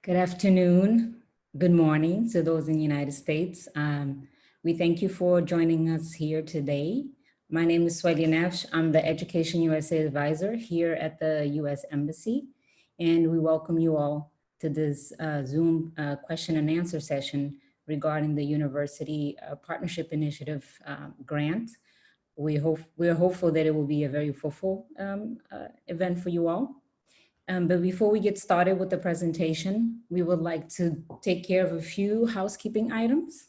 Good afternoon, good morning to those in the United States. We thank you for joining us here today. My name is Sweli Nafsh. I'm the Education USA Advisor here at the US Embassy, and we welcome you all to this Zoom question and answer session regarding the University Partnership Initiative grant. We're hopeful that it will be a very fruitful event for you all. But before we get started with the presentation, we would like to take care of a few housekeeping items.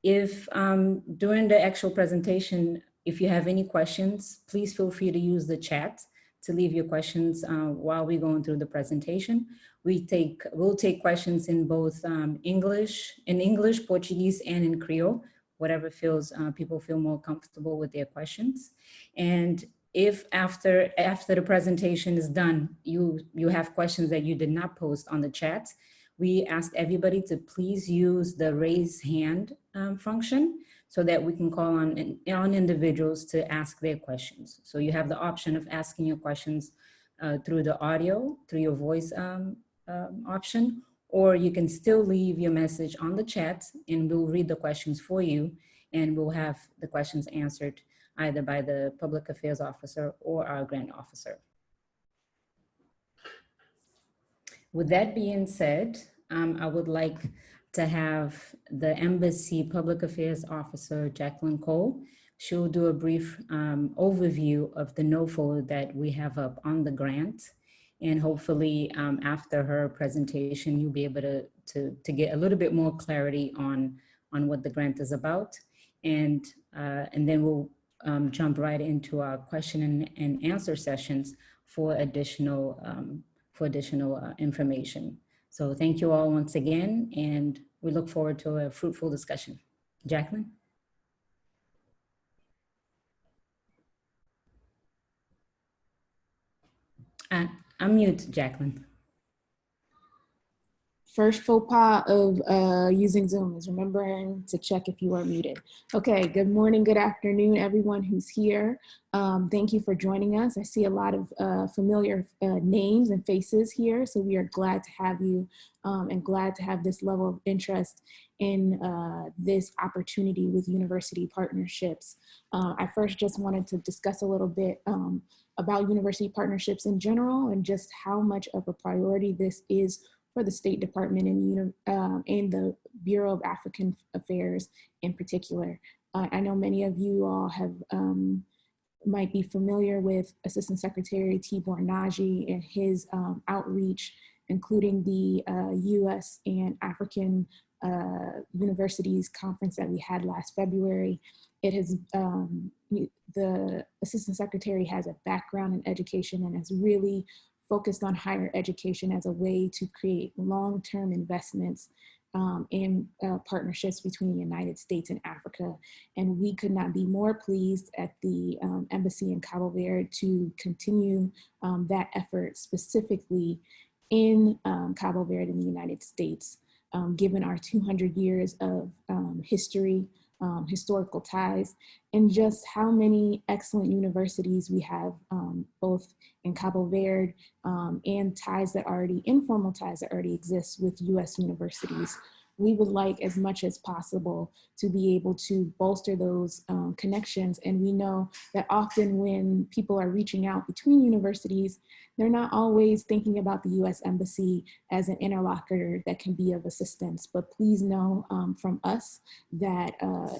If during the actual presentation, if you have any questions, please feel free to use the chat to leave your questions while we're going through the presentation. We'll take questions in both English, Portuguese, and in Creole, whatever people feel more comfortable with their questions. And if after the presentation is done, you have questions that you did not post on the chat, we asked everybody to please use the raise hand function so that we can call on individuals to ask their questions. So you have the option of asking your questions through the audio, through your voice option, or you can still leave your message on the chat and we'll read the questions for you and we'll have the questions answered either by the public affairs officer or our grant officer. With that being said, I would like to have the Embassy Public Affairs Officer, Jaclyn Cole. She'll do a brief overview of the NOFO that we have up on the grant. And hopefully after her presentation, you'll be able to get a little bit more clarity on what the grant is about. And then we'll jump right into our question and answer sessions for additional information. So thank you all once again, and we look forward to a fruitful discussion. Jaclyn? Unmute, Jaclyn. First faux pas of using Zoom is remembering to check if you are muted. Okay, good morning, good afternoon, everyone who's here. Thank you for joining us. I see a lot of familiar names and faces here, so we are glad to have you and glad to have this level of interest in this opportunity with university partnerships. I first just wanted to discuss a little bit about university partnerships in general and just how much of a priority this is for the State Department and the Bureau of African Affairs in particular. I know many of you all have might be familiar with Assistant Secretary Tibor Naji and his outreach, including the US and African Universities Conference that we had last February. It has, the Assistant Secretary has a background in education and has really focused on higher education as a way to create long-term investments in partnerships between the United States and Africa. And we could not be more pleased at the Embassy in Cabo Verde to continue that effort specifically in Cabo Verde in the United States, given our 200 years of history, historical ties, and just how many excellent universities we have both in Cabo Verde and ties that already, informal ties that already exist with US universities. We would like as much as possible to be able to bolster those connections. And we know that often when people are reaching out between universities, they're not always thinking about the US Embassy as an interlocutor that can be of assistance. But please know from us that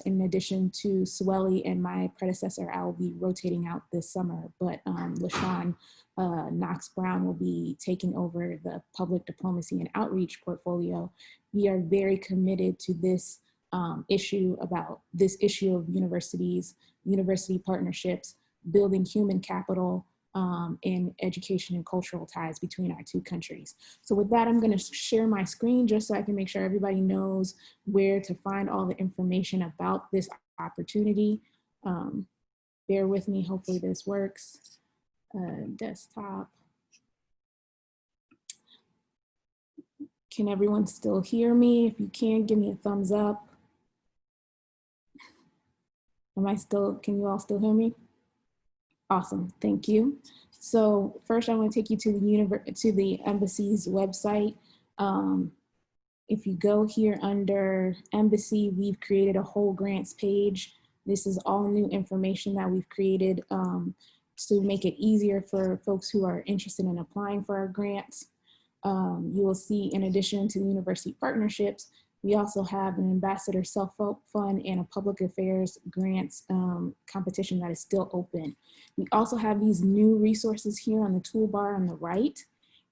in addition to Sweli and my predecessor, I will be rotating out this summer, but LaShawn Knox-Brown will be taking over the public diplomacy and outreach portfolio. We are very committed to this issue of universities, university partnerships, building human capital, and education and cultural ties between our two countries. So with that, I'm going to share my screen just so I can make sure everybody knows where to find all the information about this opportunity. Bear with me, hopefully this works. Desktop. Can everyone still hear me? If you can, give me a thumbs up. Can you all still hear me? Awesome, thank you. So first I want to take you to the embassy's website. If you go here under Embassy, we've created a whole grants page. This is all new information that we've created to make it easier for folks who are interested in applying for our grants. You will see, in addition to the university partnerships, we also have an ambassador self-help fund and a public affairs grants competition that is still open. We also have these new resources here on the toolbar on the right.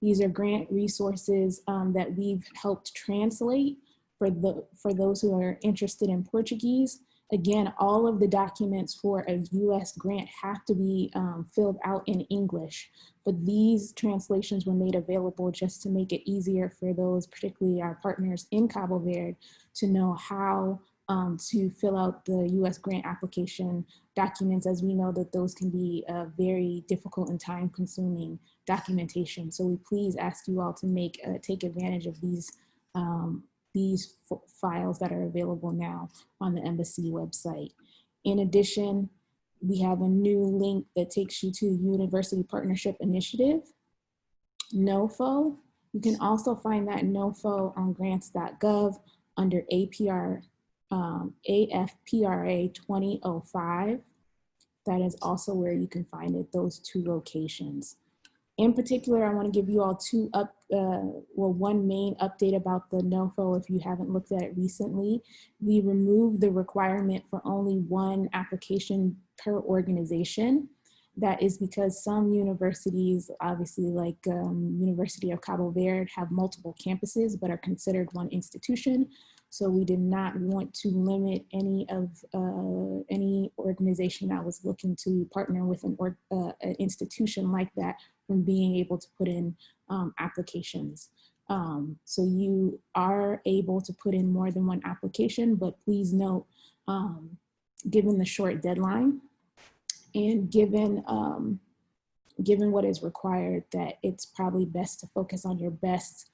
These are grant resources that we've helped translate for those who are interested in Portuguese. Again, all of the documents for a US grant have to be filled out in English, but these translations were made available just to make it easier for those, particularly our partners in Cabo Verde, to know how to fill out the US grant application documents, as we know that those can be very difficult and time consuming documentation. So we please ask you all to take advantage of these files that are available now on the embassy website. In addition, we have a new link that takes you to the University Partnership Initiative, NOFO. You can also find that NOFO on grants.gov under AFPRA 2005. That is also where you can find it, those two locations. In particular, I want to give you all one main update about the NOFO if you haven't looked at it recently. We removed the requirement for only one application per organization. That is because some universities, obviously like University of Cabo Verde, have multiple campuses but are considered one institution. So we did not want to limit any organization that was looking to partner with an institution like that from being able to put in applications. So you are able to put in more than one application, but please note, given the short deadline and given what is required, that it's probably best to focus on your best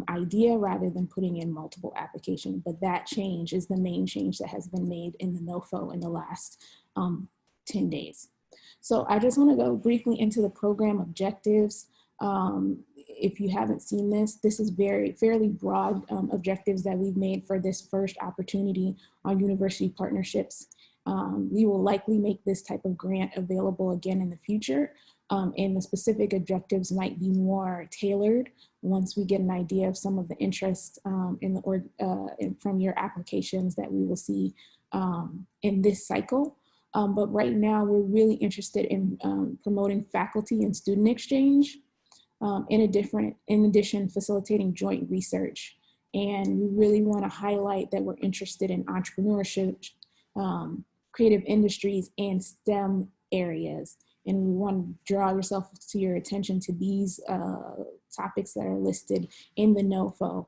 idea rather than putting in multiple applications. But that change is the main change that has been made in the NOFO in the last 10 days. So I just want to go briefly into the program objectives. If you haven't seen this, this is fairly broad objectives that we've made for this first opportunity on university partnerships. We will likely make this type of grant available again in the future. And the specific objectives might be more tailored once we get an idea of some of the interest from your applications that we will see in this cycle. But right now, we're really interested in promoting faculty and student exchange, in addition, facilitating joint research. And we really want to highlight that we're interested in entrepreneurship, creative industries, and STEM areas. And we want to draw your attention to these topics that are listed in the NOFO.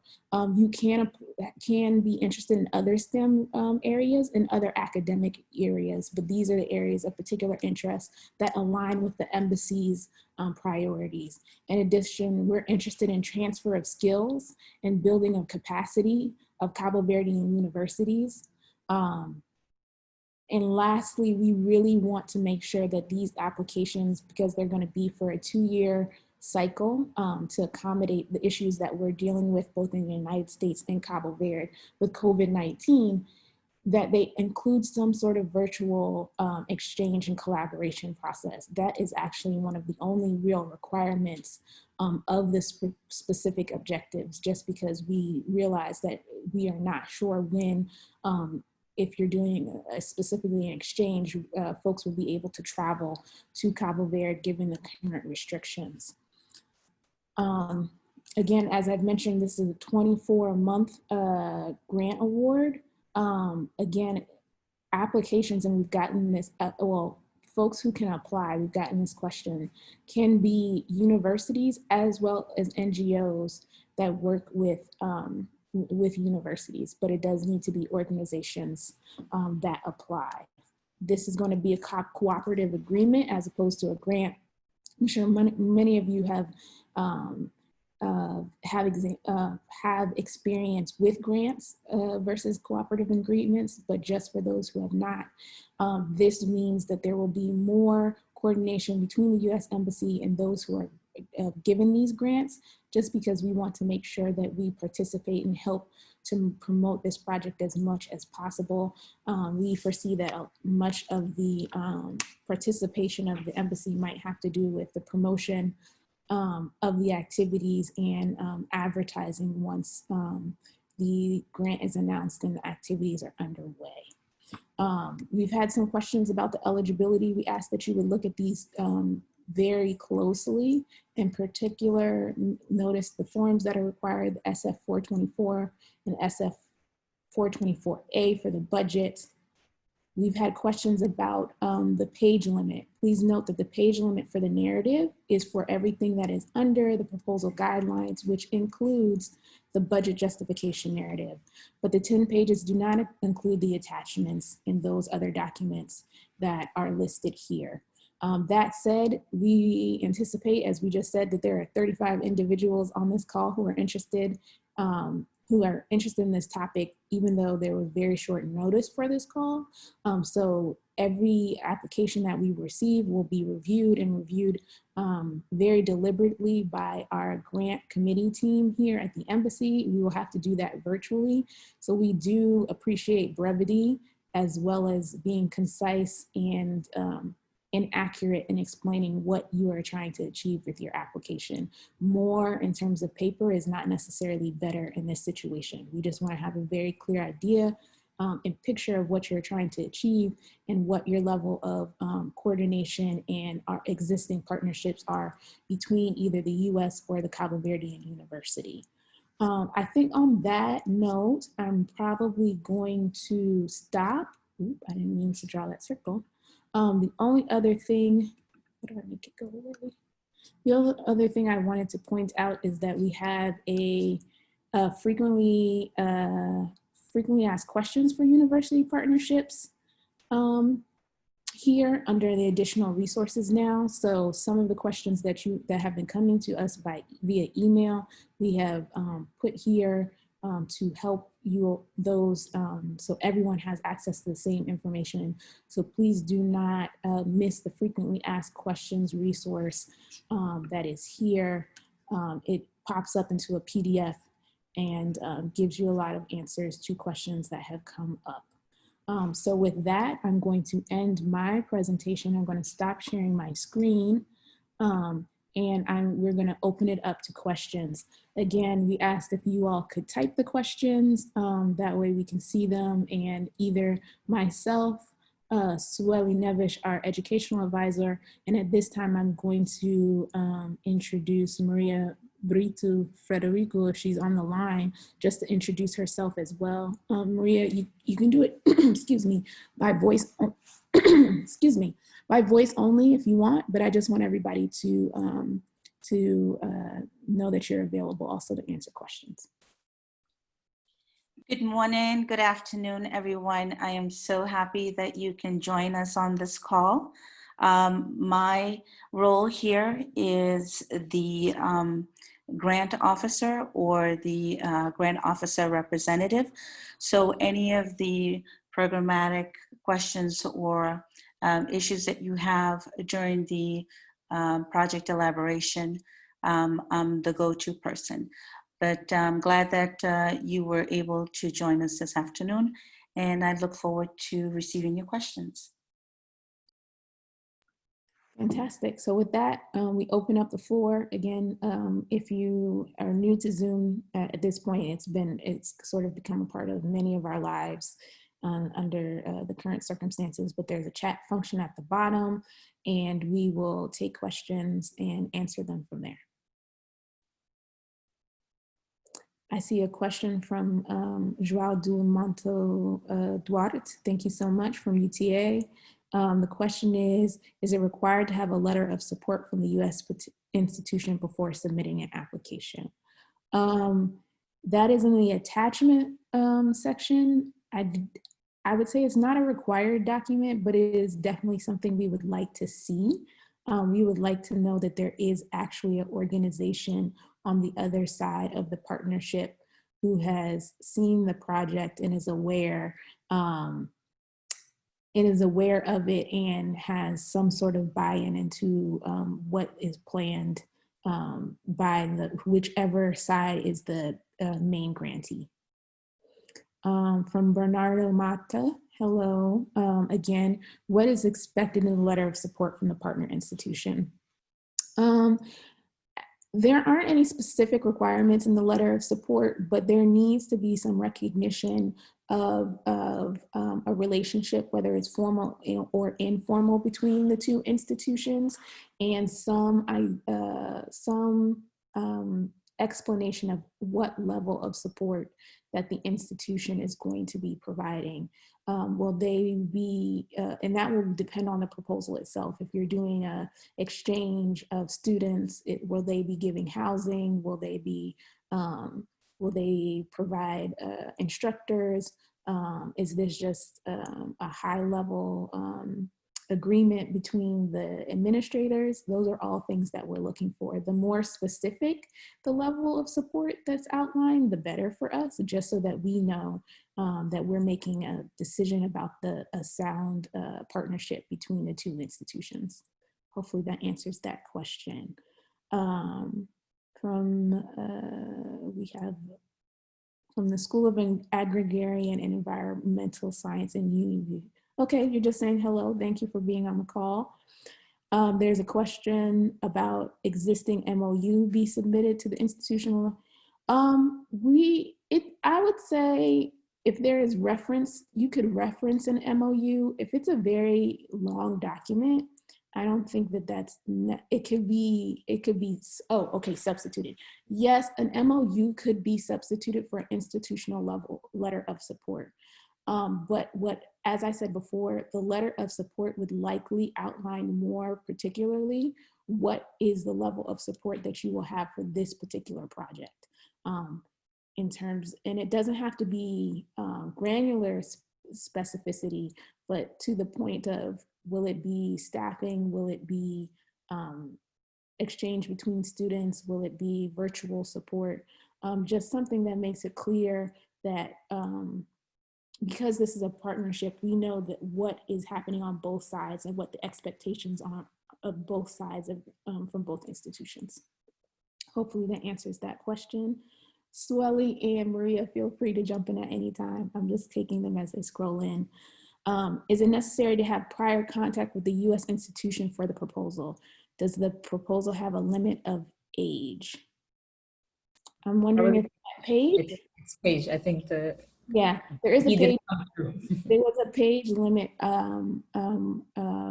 You can be interested in other STEM areas and other academic areas, but these are the areas of particular interest that align with the embassy's priorities. In addition, we're interested in transfer of skills and building of capacity of Cabo Verdean universities. And lastly, we really want to make sure that these applications, because they're going to be for a 2-year cycle to accommodate the issues that we're dealing with both in the United States and Cabo Verde with COVID-19, that they include some sort of virtual exchange and collaboration process. That is actually one of the only real requirements of the specific objectives, just because we realize that we are not sure when if you're doing specifically an exchange, folks will be able to travel to Cabo Verde given the current restrictions. Again, as I've mentioned, this is a 24-month grant award. Again, applications, and we've gotten this, folks who can apply, we've gotten this question, can be universities as well as NGOs that work with universities, but it does need to be organizations that apply. This is going to be a cooperative agreement as opposed to a grant. I'm sure many of you have experience with grants versus cooperative agreements, but just for those who have not, this means that there will be more coordination between the U.S. Embassy and those who are given these grants just because we want to make sure that we participate and help to promote this project as much as possible. We foresee that much of the participation of the embassy might have to do with the promotion of the activities and advertising once the grant is announced and the activities are underway. We've had some questions about the eligibility. We ask that you would look at these very closely. In particular, notice the forms that are required, the SF 424 and SF 424A for the budget. We've had questions about the page limit. Please note that the page limit for the narrative is for everything that is under the proposal guidelines, which includes the budget justification narrative. But the 10 pages do not include the attachments in those other documents that are listed here. That said, we anticipate, as we just said, that there are 35 individuals on this call who are interested in this topic, even though there was very short notice for this call. So every application that we receive will be reviewed very deliberately by our grant committee team here at the embassy. We will have to do that virtually. So we do appreciate brevity as well as being concise and accurate in explaining what you are trying to achieve with your application. More in terms of paper is not necessarily better in this situation. We just want to have a very clear idea and picture of what you're trying to achieve and what your level of coordination and our existing partnerships are between either the US or the Cabo Verdean University. I think on that note, I'm probably going to stop. Oop, I didn't mean to draw that circle. The only other thing, what do I make it go away? The only other thing I wanted to point out is that we have a frequently asked questions for university partnerships here under the additional resources now. So some of the questions that have been coming to us via email, we have put here to help so everyone has access to the same information. So please do not miss the frequently asked questions resource that is here. It pops up into a PDF and gives you a lot of answers to questions that have come up. So with that, I'm going to end my presentation. I'm going to stop sharing my screen. We're going to open it up to questions. Again, we asked if you all could type the questions, that way we can see them, and either myself, Sueli Nevish, our educational advisor, and at this time I'm going to introduce Maria Brito Frederico, if she's on the line, just to introduce herself as well. Maria, you can do it, excuse me, by voice, excuse me, by voice only if you want, but I just want everybody to know that you're available also to answer questions. Good morning, good afternoon, everyone. I am so happy that you can join us on this call. My role here is the grant officer or the grant officer representative. So any of the programmatic questions or issues that you have during the project elaboration, I'm the go-to person. But I'm glad that you were able to join us this afternoon, and I look forward to receiving your questions. Fantastic. So with that, we open up the floor. Again, if you are new to Zoom at this point, it's sort of become a part of many of our lives under the current circumstances, but there's a chat function at the bottom, and we will take questions and answer them from there. I see a question from João do Monto Duarte. Thank you so much, from UTA. The question is it required to have a letter of support from the US institution before submitting an application? That is in the attachment section. I would say it's not a required document, but it is definitely something we would like to see. We would like to know that there is actually an organization on the other side of the partnership who has seen the project and is aware of it and has some sort of buy-in into what is planned by whichever side is the main grantee. From Bernardo Mata, hello. Again, what is expected in the letter of support from the partner institution? There aren't any specific requirements in the letter of support, but there needs to be some recognition of a relationship, whether it's formal or informal, between the two institutions, and some explanation of what level of support that the institution is going to be providing. Will they be, and that will depend on the proposal itself. If you're doing a exchange of students, will they be giving housing? Will they provide instructors? Is this just a high level agreement between the administrators? Those are all things that we're looking for. The more specific the level of support that's outlined, the better for us, just so that we know that we're making a decision about a sound partnership between the two institutions. Hopefully that answers that question. We have from the School of Agrarian and Environmental Science in UU. Okay, you're just saying hello. Thank you for being on the call. There's a question about existing MOU be submitted to the institutional. I would say if there is reference, you could reference an MOU. If it's a very long document, I don't think that it could be, oh, okay, substituted. Yes, an MOU could be substituted for an institutional level letter of support. But as I said before, the letter of support would likely outline more particularly what is the level of support that you will have for this particular project. In terms, and it doesn't have to be granular specificity, but to the point of, will it be staffing? Will it be exchange between students? Will it be virtual support? Just something that makes it clear that because this is a partnership, we know that what is happening on both sides and what the expectations are of both sides from both institutions. Hopefully that answers that question. Sueli and Maria, feel free to jump in at any time. I'm just taking them as they scroll in. Is it necessary to have prior contact with the U.S. institution for the proposal? Does the proposal have a limit of age? I'm wondering if that page? It's page, I think yeah, there is a page. There was a page limit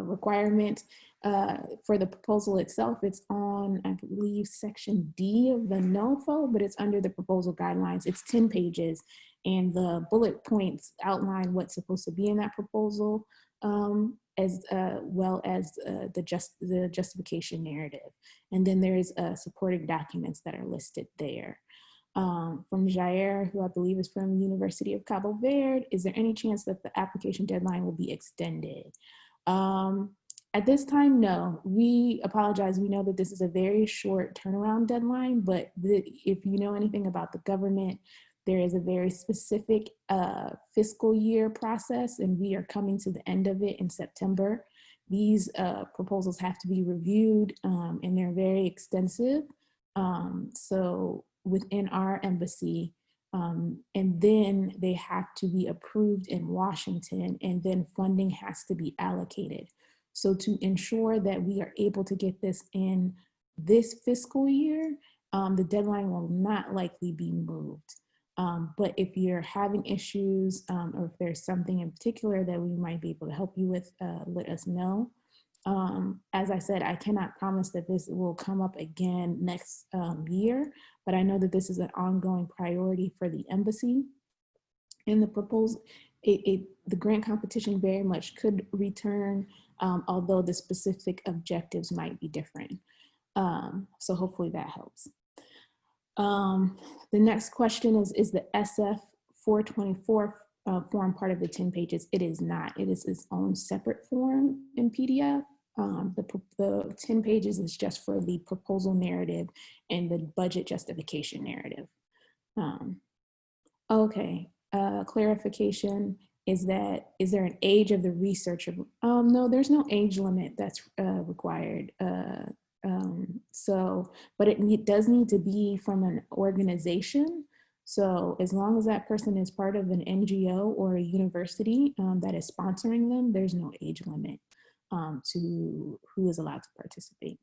requirement for the proposal itself. It's on, I believe, section D of the NOFO, but it's under the proposal guidelines. It's 10 pages, and the bullet points outline what's supposed to be in that proposal, as well as the justification narrative. And then there's supporting documents that are listed there. From Jair, who I believe is from University of Cabo Verde, is there any chance that the application deadline will be extended? At this time, no. We apologize. We know that this is a very short turnaround deadline, but if you know anything about the government, there is a very specific fiscal year process, and we are coming to the end of it in September. These proposals have to be reviewed, and they're very extensive. So within our embassy, and then they have to be approved in Washington, and then funding has to be allocated. So to ensure that we are able to get this in this fiscal year, the deadline will not likely be moved. But if you're having issues, or if there's something in particular that we might be able to help you with, let us know. As I said, I cannot promise that this will come up again next year, but I know that this is an ongoing priority for the embassy. And the proposal, the grant competition very much could return, although the specific objectives might be different. So hopefully that helps. The next question is the SF 424 form part of the 10 pages? It is not. It is its own separate form in PDF. The 10 pages is just for the proposal narrative and the budget justification narrative. Okay, clarification is there an age of the researcher? No, there's no age limit that's required. But it does need to be from an organization. So as long as that person is part of an NGO or a university that is sponsoring them, there's no age limit to who is allowed to participate.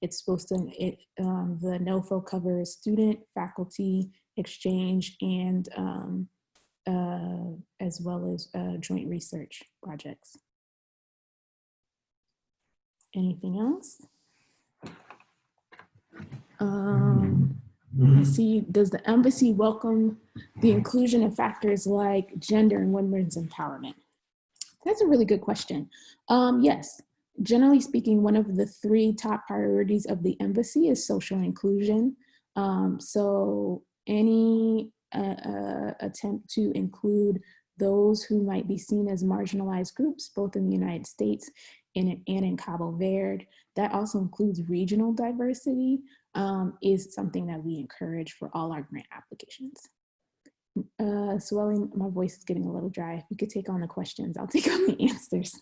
It's supposed to, the NOFO covers student, faculty, exchange, and as well as joint research projects. Anything else? I see, does the embassy welcome the inclusion of factors like gender and women's empowerment? That's a really good question. Yes, generally speaking, one of the 3 top priorities of the embassy is social inclusion. So any attempt to include those who might be seen as marginalized groups, both in the United States and in Cabo Verde, that also includes regional diversity, is something that we encourage for all our grant applications. Swelling, my voice is getting a little dry. If you could take on the questions, I'll take on the answers.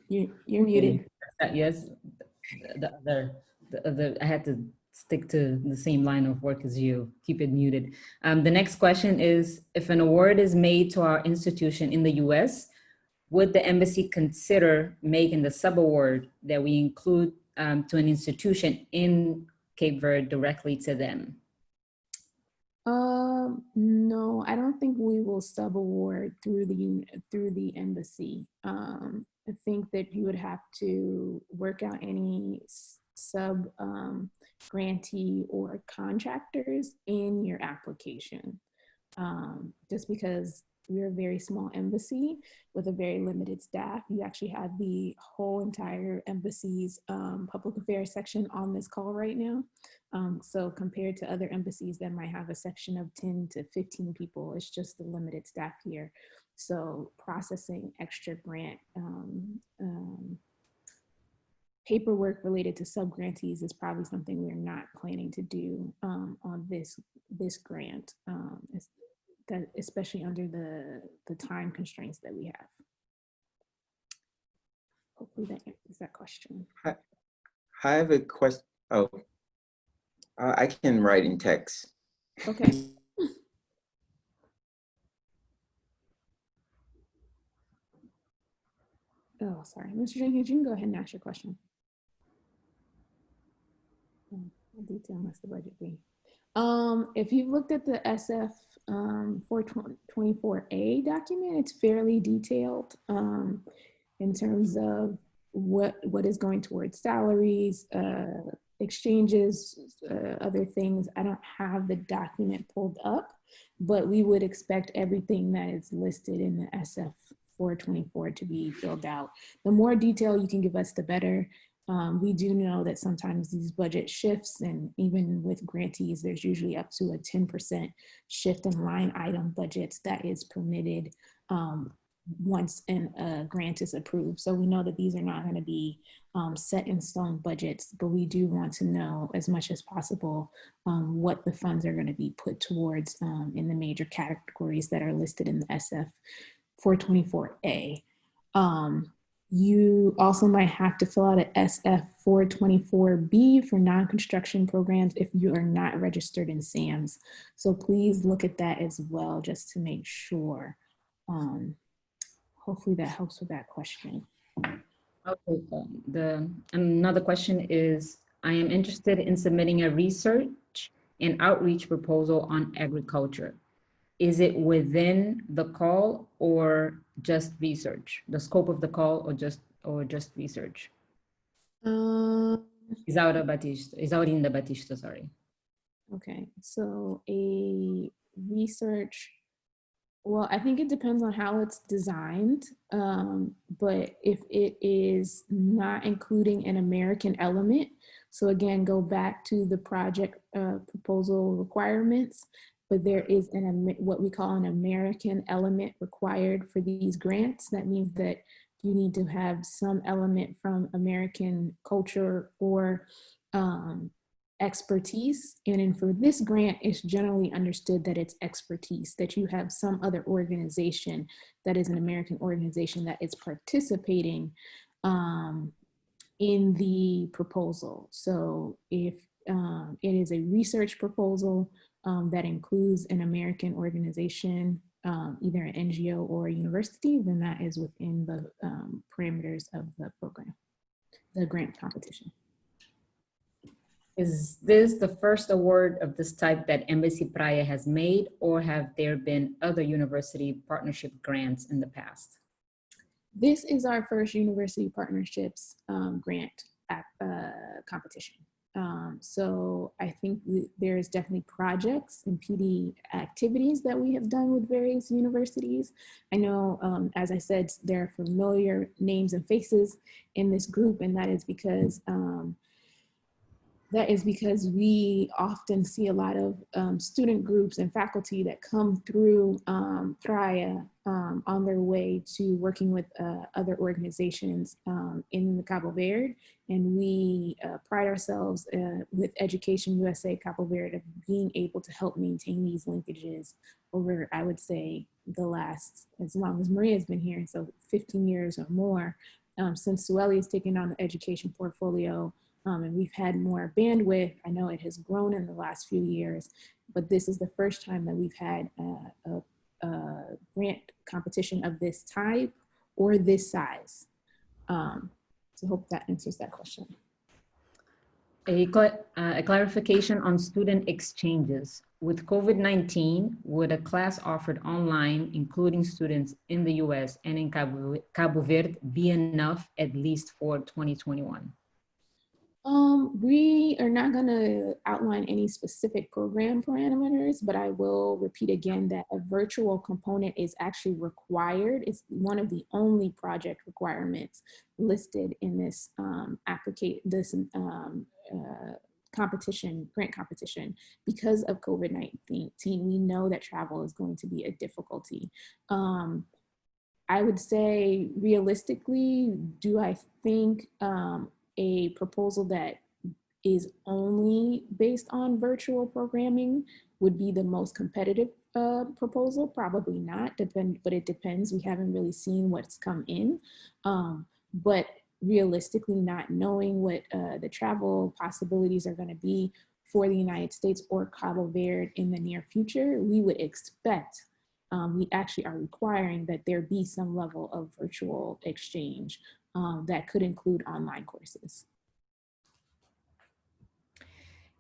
You're muted. Yes, I had to stick to the same line of work as you. Keep it muted. The next question is, if an award is made to our institution in the US, would the embassy consider making the sub-award that we include to an institution in Cape Verde directly to them? No, I don't think we will sub-award through the embassy. I think that you would have to work out any sub grantee or contractors in your application, just because we're a very small embassy with a very limited staff. You actually have the whole entire embassy's public affairs section on this call right now. So compared to other embassies that might have a section of 10 to 15 people, it's just the limited staff here. So processing extra grant paperwork related to sub-grantees is probably something we're not planning to do on this grant, especially under the time constraints that we have. Hopefully that answers that question. I have a question. Oh, I can write in text. Okay. Oh, sorry. Mr. Jenkins, you can go ahead and ask your question. What detail must the budget be? If you've looked at the SF 424A document, it's fairly detailed in terms of what is going towards salaries, exchanges, other things. I don't have the document pulled up, but we would expect everything that is listed in the SF 424 to be filled out. The more detail you can give us, the better. We do know that sometimes these budget shifts, and even with grantees, there's usually up to a 10% shift in line item budgets that is permitted once a grant is approved. So we know that these are not going to be set in stone budgets, but we do want to know as much as possible what the funds are going to be put towards in the major categories that are listed in the SF 424A. You also might have to fill out an SF 424B for non-construction programs if you are not registered in SAMS. So please look at that as well, just to make sure. Hopefully that helps with that question. Okay, another question is, I am interested in submitting a research and outreach proposal on agriculture. Is it within the call or just research? The scope of the call or just research? Isaura Batista, sorry. Okay, so a research, well, I think it depends on how it's designed, but if it is not including an American element, so again, go back to the project proposal requirements, but there is what we call an American element required for these grants. That means that you need to have some element from American culture or expertise. And then for this grant, it's generally understood that it's expertise, that you have some other organization that is an American organization that is participating in the proposal. So if it is a research proposal that includes an American organization, either an NGO or a university, then that is within the parameters of the program, the grant competition. Is this the first award of this type that Embassy Praia has made, or have there been other university partnership grants in the past? This is our first university partnerships grant competition. So I think there is definitely projects and PD activities that we have done with various universities. I know, as I said, there are familiar names and faces in this group, and that is because we often see a lot of student groups and faculty that come through Praia on their way to working with other organizations in the Cabo Verde. And we pride ourselves with Education USA Cabo Verde of being able to help maintain these linkages over, I would say, the last, as long as Maria's been here, so 15 years or more, since Sueli has taken on the education portfolio. And we've had more bandwidth. I know it has grown in the last few years, but this is the first time that we've had a grant competition of this type or this size. So I hope that answers that question. A clarification on student exchanges. With COVID-19, would a class offered online, including students in the US and in Cabo Verde, be enough at least for 2021? We are not going to outline any specific program parameters, but I will repeat again that a virtual component is actually required. It's one of the only project requirements listed in this grant competition. Because of COVID-19, we know that travel is going to be a difficulty. I would say realistically, do I think a proposal that is only based on virtual programming would be the most competitive proposal? Probably not, but it depends. We haven't really seen what's come in. But realistically, not knowing what the travel possibilities are going to be for the United States or Cabo Verde in the near future, we would expect, we actually are requiring that there be some level of virtual exchange that could include online courses.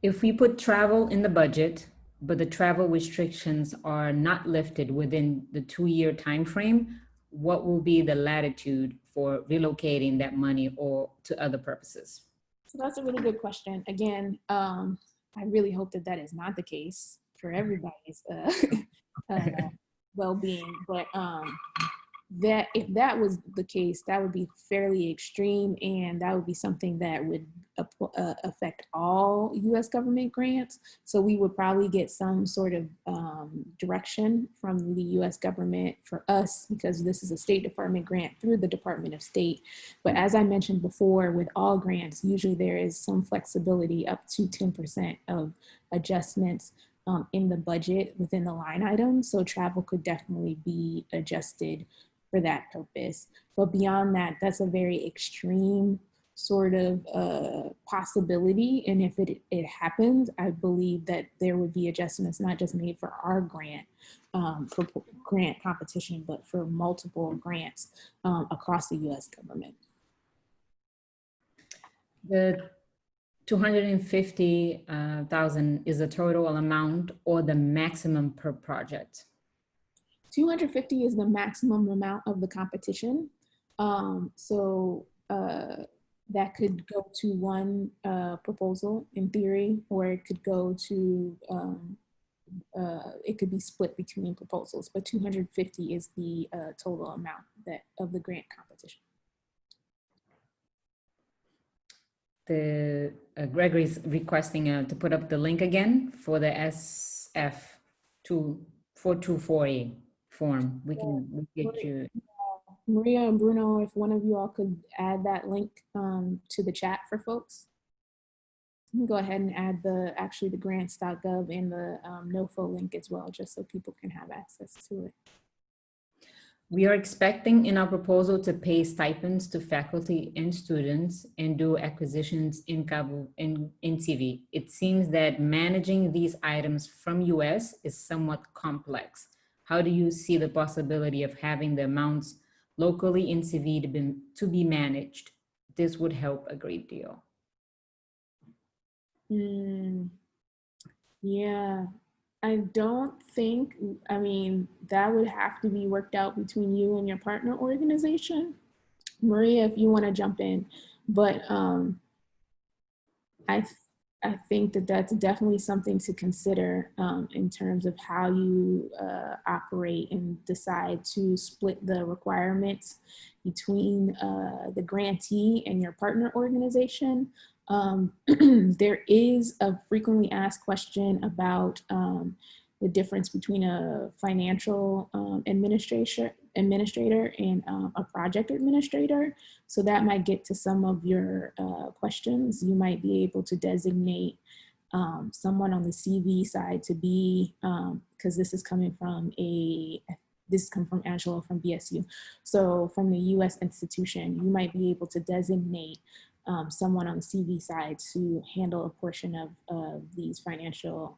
If we put travel in the budget, but the travel restrictions are not lifted within the 2-year time frame, what will be the latitude for relocating that money or to other purposes? So that's a really good question. Again, I really hope that that is not the case for everybody's well-being, but that if that was the case, that would be fairly extreme, and that would be something that would affect all U.S. government grants. So we would probably get some sort of direction from the U.S. government for us, because this is a State Department grant through the Department of State. But as I mentioned before, with all grants, usually there is some flexibility up to 10% of adjustments in the budget within the line item. So travel could definitely be adjusted for that purpose. But beyond that, that's a very extreme sort of possibility. And if it happens, I believe that there would be adjustments not just made for our grant competition, but for multiple grants across the US government. The 250,000 is the total amount or the maximum per project? 250 is the maximum amount of the competition. That could go to one proposal in theory, or it could go to, it could be split between proposals, but 250 is the total amount of the grant competition. Gregory's requesting to put up the link again for the SF 4248 form. We can get you. Maria and Bruno, if one of you all could add that link to the chat for folks. You can go ahead and add actually the grants.gov and the NOFO link as well, just so people can have access to it. We are expecting in our proposal to pay stipends to faculty and students and do acquisitions in Kabul in TV. It seems that managing these items from US is somewhat complex. How do you see the possibility of having the amounts locally in CV to be managed? This would help a great deal. Yeah, I don't think, I mean, that would have to be worked out between you and your partner organization. Maria, if you want to jump in, but I think that that's definitely something to consider in terms of how you operate and decide to split the requirements between the grantee and your partner organization. There is a frequently asked question about the difference between a financial administrator and a project administrator. So that might get to some of your questions. You might be able to designate someone on the CV side to be, because this is coming from Angela from BSU. So from the US institution, you might be able to designate someone on the CV side to handle a portion of these financial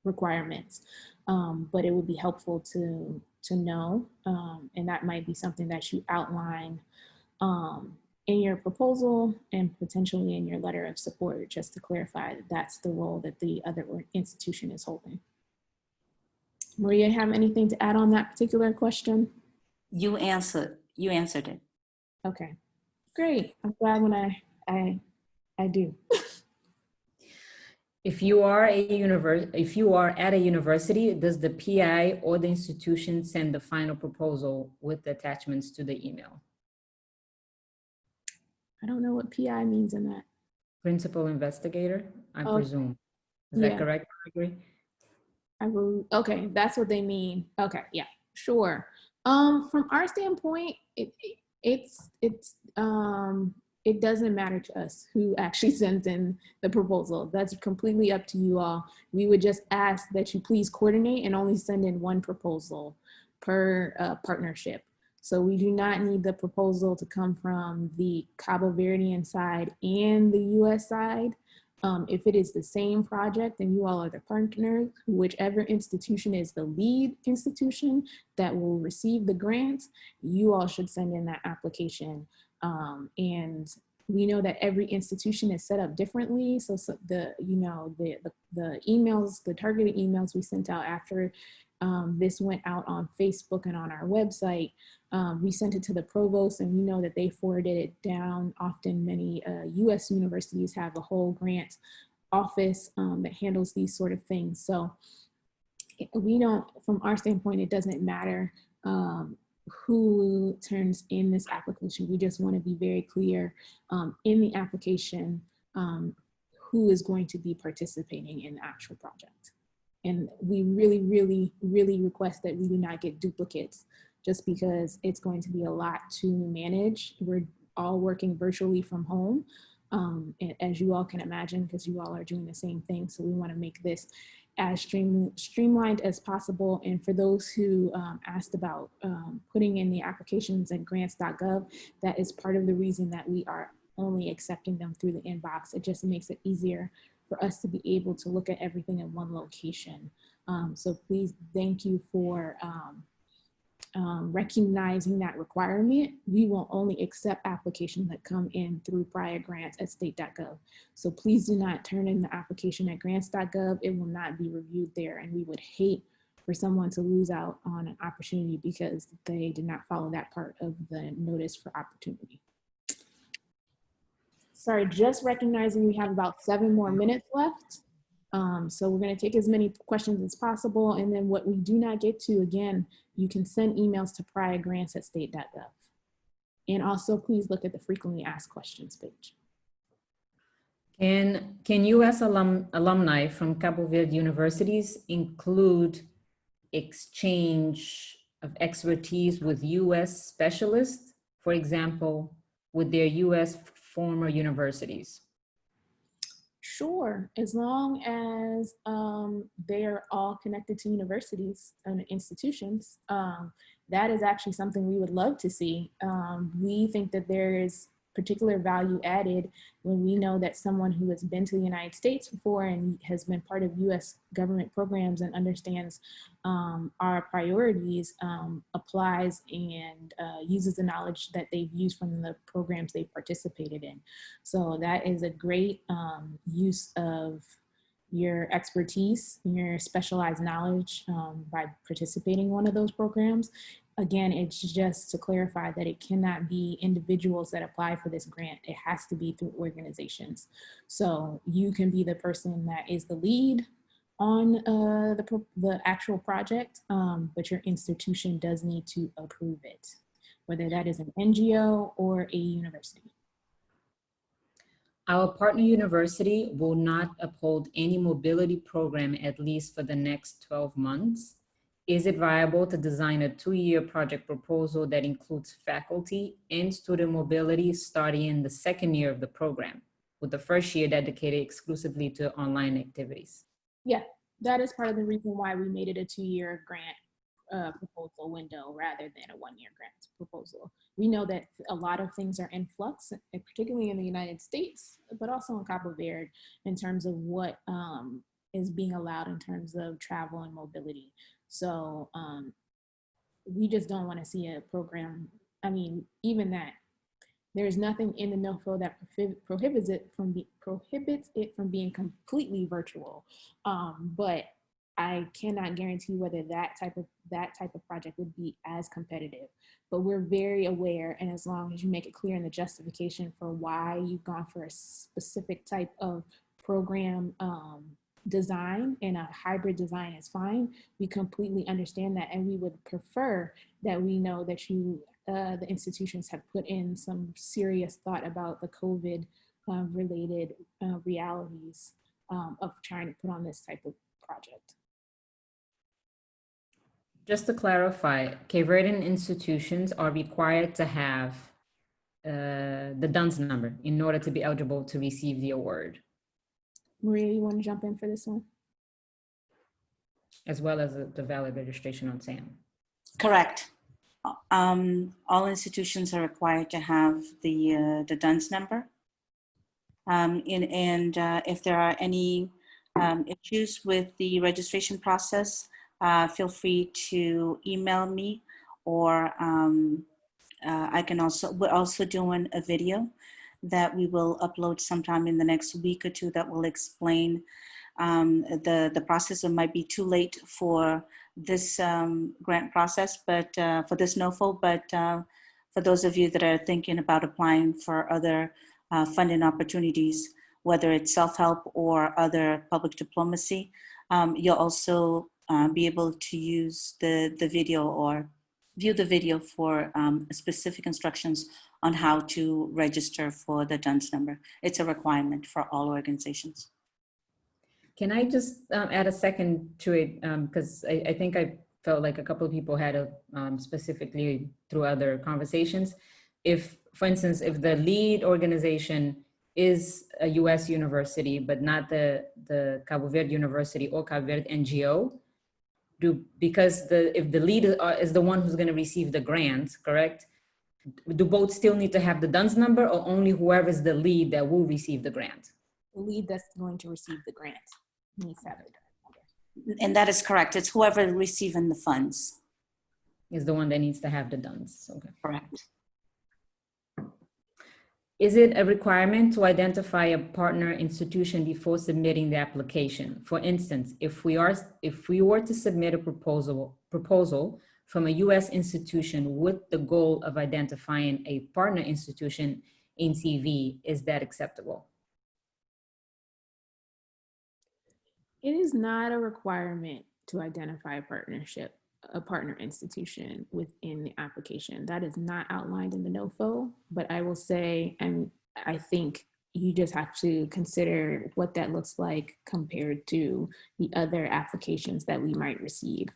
requirements. But it would be helpful to know, and that might be something that you outline in your proposal and potentially in your letter of support, just to clarify that that's the role that the other institution is holding. Maria, have anything to add on that particular question? You answered it. Okay, great. I'm glad when I do. If you are at a university, does the PI or the institution send the final proposal with the attachments to the email? I don't know what PI means in that. Principal investigator, I presume. Is yeah. that correct? I agree. Okay, that's what they mean. Okay, yeah, sure. From our standpoint, it doesn't matter to us who actually sends in the proposal. That's completely up to you all. We would just ask that you please coordinate and only send in one proposal per partnership. So we do not need the proposal to come from the Cabo Verdean side and the US side. If it is the same project and you all are the partners, whichever institution is the lead institution that will receive the grant, you all should send in that application. And we know that every institution is set up differently. So the emails, the targeted emails we sent out after this went out on Facebook and on our website, we sent it to the provost, and we know that they forwarded it down. Often many US universities have a whole grant office that handles these sort of things. So we don't, from our standpoint, it doesn't matter who turns in this application. We just want to be very clear in the application who is going to be participating in the actual project. And we really, really, really request that we do not get duplicates, just because it's going to be a lot to manage. We're all working virtually from home, as you all can imagine, because you all are doing the same thing. So we want to make this as streamlined as possible. And for those who asked about putting in the applications at grants.gov, that is part of the reason that we are only accepting them through the inbox. It just makes it easier for us to be able to look at everything in one location. So please, thank you for recognizing that requirement. We will only accept applications that come in through Praia grants at state.gov. So please do not turn in the application at grants.gov. It will not be reviewed there. And we would hate for someone to lose out on an opportunity because they did not follow that part of the notice for opportunity. Sorry, just recognizing we have about 7 more minutes left. So we're going to take as many questions as possible. And then what we do not get to, again, you can send emails to priorgrants@state.gov. And also please look at the frequently asked questions page. Can US alumni from Cabo Verde universities include exchange of expertise with US specialists? For example, would their US former universities? Sure, as long as they're all connected to universities and institutions. That is actually something we would love to see. We think that there is particular value added when we know that someone who has been to the United States before and has been part of US government programs and understands our priorities applies and uses the knowledge that they've used from the programs they've participated in. So that is a great use of your expertise, your specialized knowledge by participating in one of those programs. Again, it's just to clarify that it cannot be individuals that apply for this grant. It has to be through organizations. So you can be the person that is the lead on the actual project, but your institution does need to approve it, whether that is an NGO or a university. Our partner university will not uphold any mobility program at least for the next 12 months. Is it viable to design a 2-year project proposal that includes faculty and student mobility starting in the 2nd year of the program, with the 1st year dedicated exclusively to online activities? Yeah, that is part of the reason why we made it a 2-year grant proposal window rather than a 1-year grant proposal. We know that a lot of things are in flux, particularly in the United States, but also in Cabo Verde in terms of what is being allowed in terms of travel and mobility. So we just don't want to see a program. I mean, even that, there's nothing in the NOFO that prohibits it from being completely virtual. But I cannot guarantee whether that type of project would be as competitive. But we're very aware, and as long as you make it clear in the justification for why you've gone for a specific type of program design, and a hybrid design is fine, we completely understand that, and we would prefer that we know that you, the institutions, have put in some serious thought about the COVID related realities of trying to put on this type of project. Just to clarify, Cape Verdean institutions are required to have the DUNS number in order to be eligible to receive the award. Maria, you want to jump in for this one? As well as the valid registration on SAM. Correct. All institutions are required to have the DUNS number. If there are any issues with the registration process, feel free to email me, or we're also doing a video that we will upload sometime in the next week or two that will explain the process. It might be too late for this grant process, but for this NOFO, but for those of you that are thinking about applying for other funding opportunities, whether it's self-help or other public diplomacy, you'll also be able to use the video or view the video for specific instructions on how to register for the DUNS number. It's a requirement for all organizations. Can I just add a second to it? Because I think I felt like a couple of people had a, specifically through other conversations. If, for instance, if the lead organization is a US university, but not the Cabo Verde University or Cabo Verde NGO, because if the lead is the one who's going to receive the grant, correct? Do both still need to have the DUNS number, or only whoever is the lead that will receive the grant? The lead that's going to receive the grant needs to have the DUNS number. And that is correct. It's whoever receiving the funds. Is the one that needs to have the DUNS. Okay. Correct. Is it a requirement to identify a partner institution before submitting the application? For instance, if we were to submit a proposal from a US institution with the goal of identifying a partner institution in CV, is that acceptable? It is not a requirement to identify a partner institution within the application. That is not outlined in the NOFO, but I will say, and I think you just have to consider what that looks like compared to the other applications that we might receive.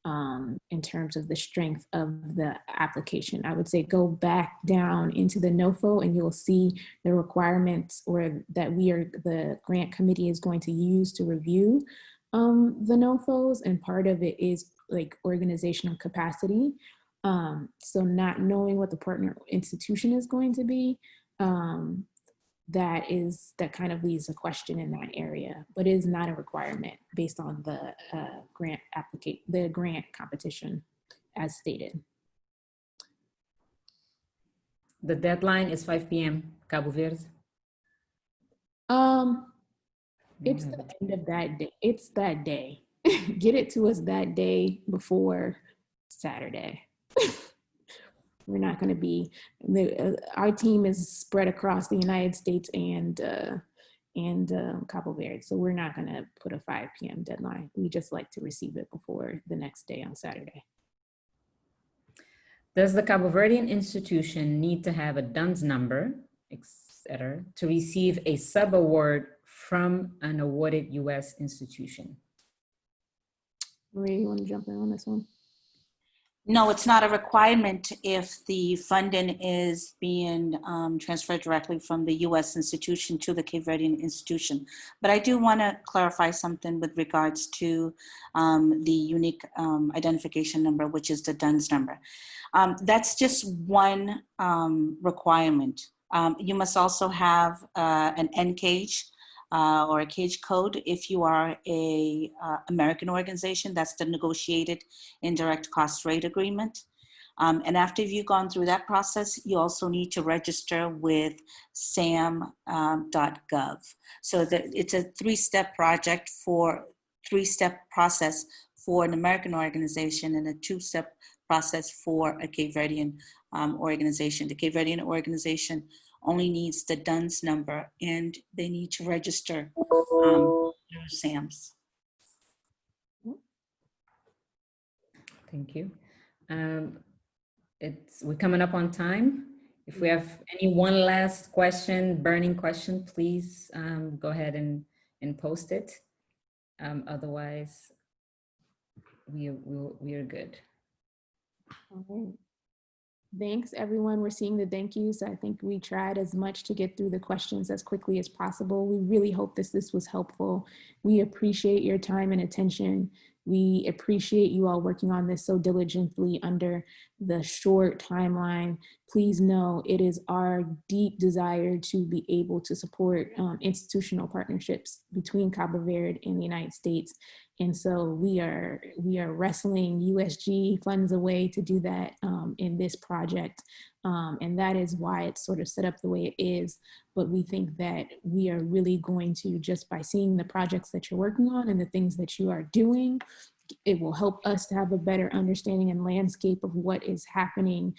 in terms of the strength of the application. I would say go back down into the NOFO and you'll see the requirements or that the grant committee is going to use to review the NOFOs, and part of it is like organizational capacity. So not knowing what the partner institution is going to be, that kind of leaves a question in that area, but it is not a requirement based on the grant competition as stated. The deadline is 5 p.m. Cabo Verde. It's the end of that day. It's that day. Get it to us that day before Saturday. We're not going to be, our team is spread across the United States and Cabo Verde. So we're not going to put a 5 p.m. deadline. We just like to receive it before the next day on Saturday. Does the Cabo Verdean institution need to have a DUNS number, etc., to receive a sub-award from an awarded U.S. institution? Maria, you want to jump in on this one? No, it's not a requirement if the funding is being transferred directly from the U.S. institution to the Cape Verdean institution. But I do want to clarify something with regards to the unique identification number, which is the DUNS number. That's just one requirement. You must also have an NCAGE or a cage code if you are a American organization. That's the negotiated indirect cost rate agreement. And after you've gone through that process, you also need to register with sam.gov. So that it's a three-step process for an American organization and a two-step process for a Cape Verdean organization. The Cape Verdean organization only needs the DUNS number and they need to register through SAMS. Thank you. We're coming up on time. If we have any one last question, burning question, please go ahead and post it. Otherwise, we are good. All right. Thanks, everyone. We're seeing the thank yous. I think we tried as much to get through the questions as quickly as possible. We really hope this was helpful. We appreciate your time and attention. We appreciate you all working on this so diligently under the short timeline. Please know it is our deep desire to be able to support institutional partnerships between Cabo Verde and the United States. And so we are wrestling USG funds away to do that in this project. And that is why it's sort of set up the way it is. But we think that we are really going to, just by seeing the projects that you're working on and the things that you are doing, it will help us to have a better understanding and landscape of what is happening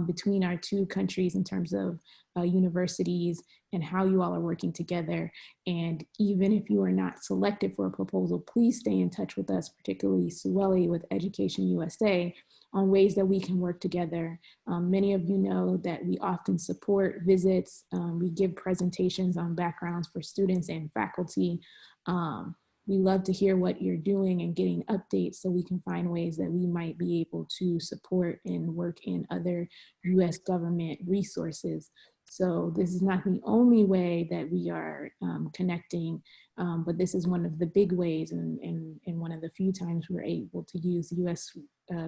between our two countries in terms of universities and how you all are working together. And even if you are not selected for a proposal, please stay in touch with us, particularly Sueli with Education USA, on ways that we can work together. Many of you know that we often support visits. We give presentations on backgrounds for students and faculty. We love to hear what you're doing and getting updates so we can find ways that we might be able to support and work in other US government resources. So this is not the only way that we are connecting, but this is one of the big ways and one of the few times we're able to use US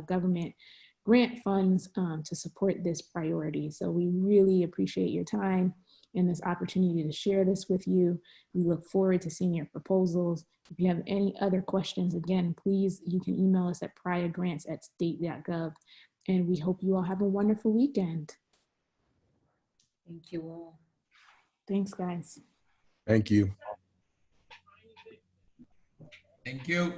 government grant funds to support this priority. So we really appreciate your time and this opportunity to share this with you. We look forward to seeing your proposals. If you have any other questions, again, please, you can email us at prayagrants@state.gov. And we hope you all have a wonderful weekend. Thank you all. Thanks, guys. Thank you. Thank you.